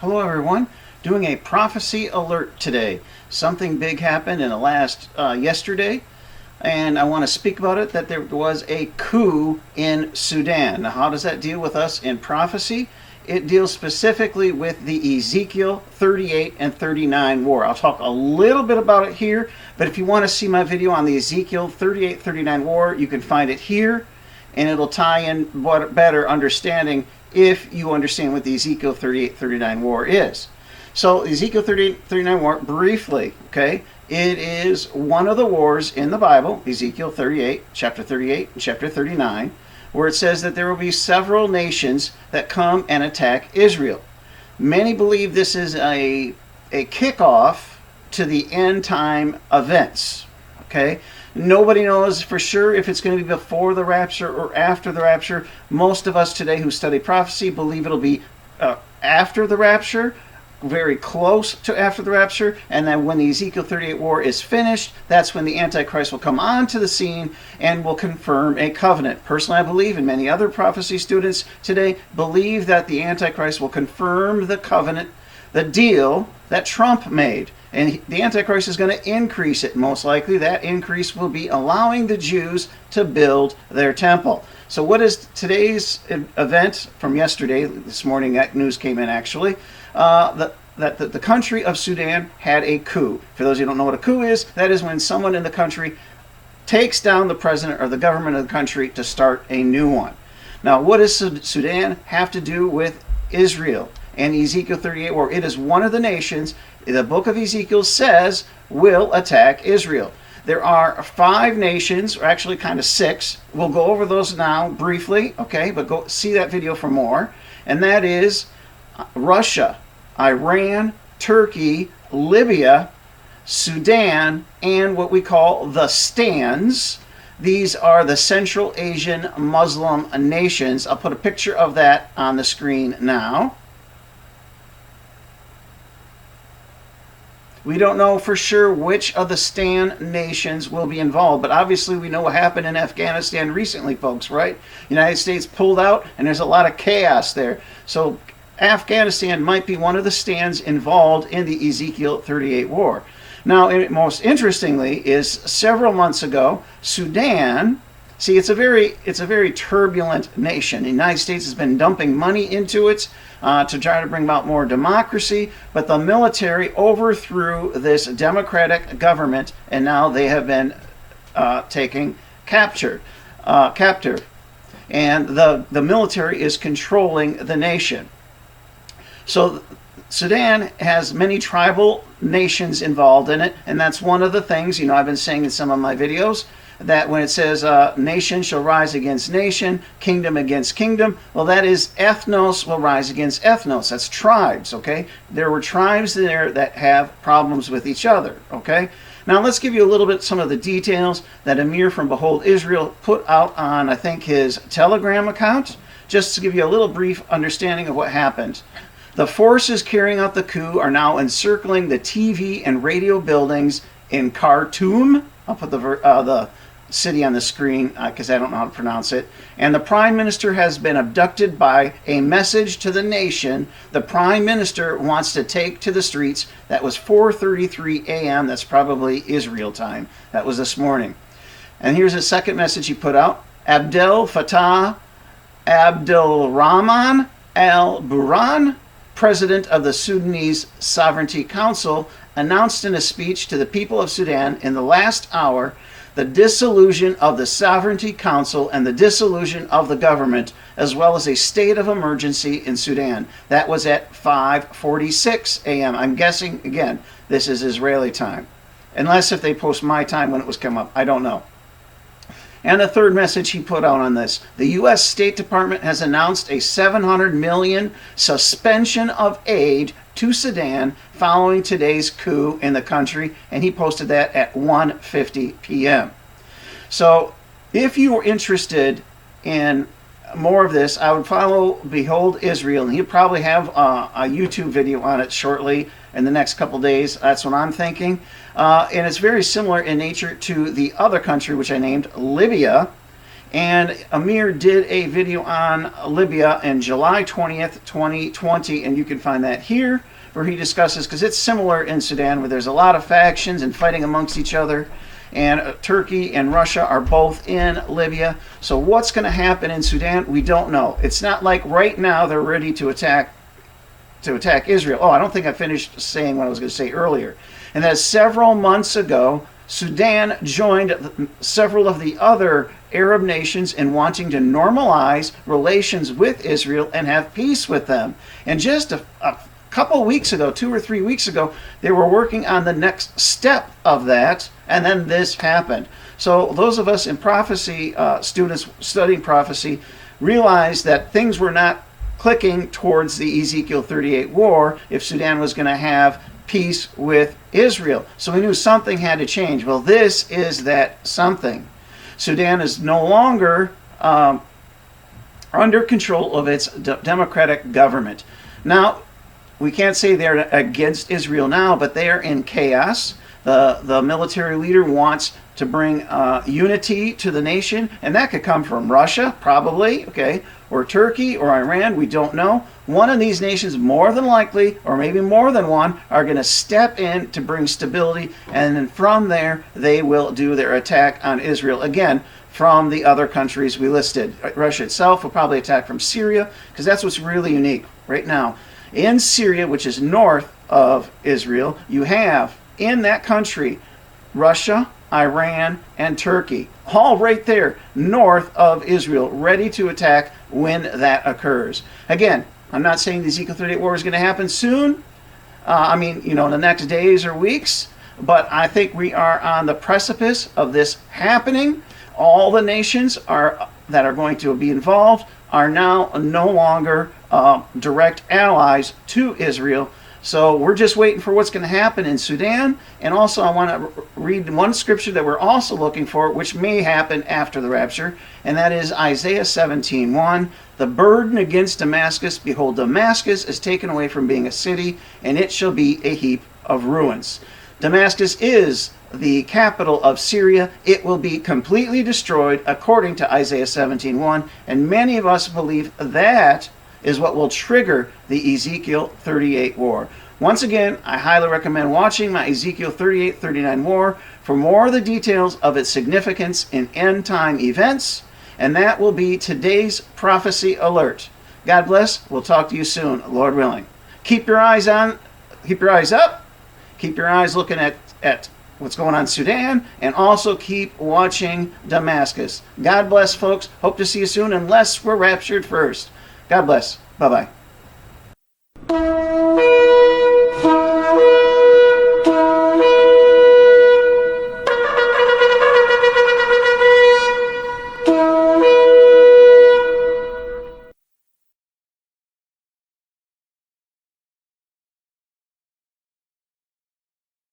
Hello everyone, doing a prophecy alert today. Something big happened in the last yesterday, and I want to speak about it, that there was a coup in Sudan. Now how does that deal with us in prophecy? It deals specifically with the Ezekiel 38 and 39 war. I'll talk a little bit about it here, but if you want to see my video on the Ezekiel 38-39 war, you can find it here, and it'll tie in better understanding if you understand what the Ezekiel 38-39 war is. So Ezekiel 38-39 war, briefly, okay, it is one of the wars in the Bible, Ezekiel 38, chapter 38 and chapter 39, where it says that there will be several nations that come and attack Israel. Many believe this is a kickoff to the end time events, okay? Nobody knows for sure if it's going to be before the rapture or after the rapture. Most of us today who study prophecy believe it'll be after the rapture, very close to after the rapture, and then when the Ezekiel 38 war is finished, that's when the Antichrist will come onto the scene and will confirm a covenant. Personally, I believe, and many other prophecy students today believe, that the Antichrist will confirm the covenant, the deal that Trump made. And the Antichrist is going to increase it. Most likely that increase will be allowing the Jews to build their temple. So what is today's event from yesterday? This morning that news came in actually. That the country of Sudan had a coup. For those of you who don't know what a coup is, that is when someone in the country takes down the president or the government of the country to start a new one. Now what does Sudan have to do with Israel and Ezekiel 38 war? It is one of the nations the book of Ezekiel says will attack Israel. There are 5 nations, or actually kind of 6. We'll go over those now briefly, okay? But go see that video for more. And that is Russia, Iran, Turkey, Libya, Sudan, and what we call the Stans. These are the Central Asian Muslim nations. I'll put a picture of that on the screen now. We don't know for sure which of the Stan nations will be involved, but obviously we know what happened in Afghanistan recently, folks, right? The United States pulled out, and there's a lot of chaos there. So Afghanistan might be one of the Stans involved in the Ezekiel 38 war. Now, most interestingly is several months ago, Sudan. See, it's a very turbulent nation. The United States has been dumping money into it to try to bring about more democracy, but the military overthrew this democratic government, and now they have been taken captive. And the military is controlling the nation. So Sudan has many tribal nations involved in it, and that's one of the things, I've been saying in some of my videos, that when it says nation shall rise against nation, kingdom against kingdom, well, that is ethnos will rise against ethnos. That's tribes, okay? There were tribes there that have problems with each other, okay? Now let's give you a little bit some of the details that Amir from Behold Israel put out on, I think, his Telegram account, just to give you a little brief understanding of what happened. The forces carrying out the coup are now encircling the TV and radio buildings in Khartoum. I'll put the city on the screen because I don't know how to pronounce it. And the prime minister has been abducted by a message to the nation. The prime minister wants to take to the streets. That was 4:33 a.m. That's probably Israel time. That was this morning. And here's a second message he put out. Abdel Fattah Abdelrahman al-Burhan, president of the Sudanese Sovereignty Council, announced in a speech to the people of Sudan in the last hour the dissolution of the Sovereignty Council and the dissolution of the government, as well as a state of emergency in Sudan. That was at 5:46 a.m. I'm guessing, again, this is Israeli time. Unless if they post my time when it was come up. I don't know. And the third message he put out on this. The U.S. State Department has announced a $700 million suspension of aid to Sudan following today's coup in the country, and he posted that at 1:50 p.m. So if you were interested in more of this, I would follow Behold Israel, and he'll probably have a YouTube video on it shortly in the next couple days. That's what I'm thinking. And it's very similar in nature to the other country which I named, Libya. And Amir did a video on Libya on July 20th, 2020, and you can find that here, where he discusses, because it's similar in Sudan, where there's a lot of factions and fighting amongst each other, and Turkey and Russia are both in Libya. So what's going to happen in Sudan, we don't know. It's not like right now they're ready to attack Israel. Oh, I don't think I finished saying what I was going to say earlier. And that several months ago, Sudan joined several of the other Arab nations in wanting to normalize relations with Israel and have peace with them. And just a couple weeks ago, 2 or 3 weeks ago, they were working on the next step of that, and then this happened. So those of us in prophecy, students studying prophecy, realized that things were not clicking towards the Ezekiel 38 war if Sudan was going to have peace with Israel. So we knew something had to change. Well, this is that something. Sudan is no longer under control of its democratic government. Now, we can't say they're against Israel now, but they are in chaos. The military leader wants to bring unity to the nation, and that could come from Russia, probably, okay, or Turkey or Iran, we don't know. One of these nations, more than likely, or maybe more than one, are going to step in to bring stability, and then from there, they will do their attack on Israel again from the other countries we listed. Russia itself will probably attack from Syria, because that's what's really unique right now. In Syria, which is north of Israel, you have in that country Russia, Iran, and Turkey, all right there north of Israel, ready to attack when that occurs. Again, I'm not saying the Ezekiel 38 war is going to happen soon. In the next days or weeks, but I think we are on the precipice of this happening. All the nations that are going to be involved are now no longer direct allies to Israel. So we're just waiting for what's going to happen in Sudan. And also I want to read one scripture that we're also looking for, which may happen after the rapture, and that is Isaiah 17:1. The burden against Damascus, behold, Damascus is taken away from being a city, and it shall be a heap of ruins. Damascus is the capital of Syria. It will be completely destroyed according to Isaiah 17:1, and many of us believe that is what will trigger the Ezekiel 38 war. Once again, I highly recommend watching my Ezekiel 38-39 war for more of the details of its significance in end time events, and that will be today's prophecy alert. God bless. We'll talk to you soon, Lord willing. Keep your eyes up. Keep your eyes looking at what's going on in Sudan, and also keep watching Damascus. God bless, folks. Hope to see you soon, unless we're raptured first. God bless. Bye-bye.